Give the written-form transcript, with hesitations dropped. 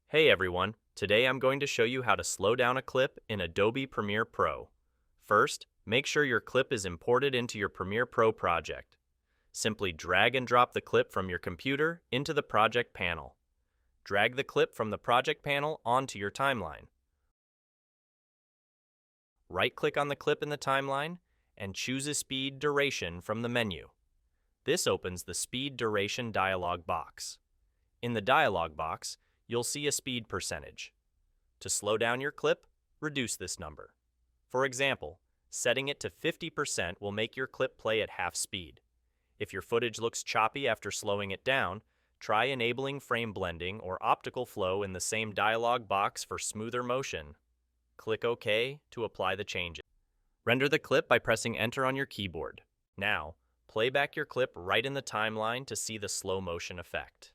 Hey everyone, today I'm going to show you how to slow down a clip in Adobe Premiere Pro. First, make sure your clip is imported into your Premiere Pro project. Simply drag and drop the clip from your computer into the project panel. Drag the clip from the project panel onto your timeline. Right-click on the clip in the timeline and choose a speed duration from the menu. This opens the Speed Duration dialog box. In the dialog box, you'll see a speed percentage. To slow down your clip, reduce this number. For example, setting it to 50% will make your clip play at half speed. If your footage looks choppy after slowing it down, try enabling frame blending or optical flow in the same dialog box for smoother motion. Click OK to apply the changes. Render the clip by pressing Enter on your keyboard. Now, play back your clip right in the timeline to see the slow motion effect.